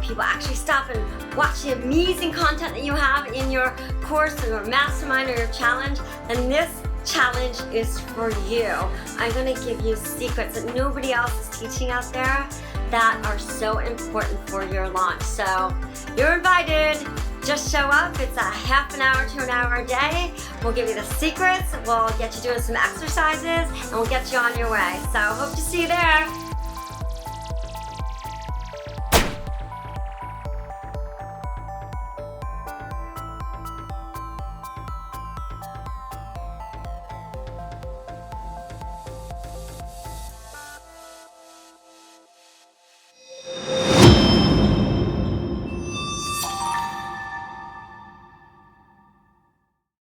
people actually stop and watch the amazing content that you have in your course or mastermind or your challenge, then this challenge is for you. I'm going to give you secrets that nobody else is teaching out there that are so important for your launch. So you're invited. Just show up. It's a half an hour to an hour a day. We'll give you the secrets. We'll get you doing some exercises and we'll get you on your way. So hope to see you there.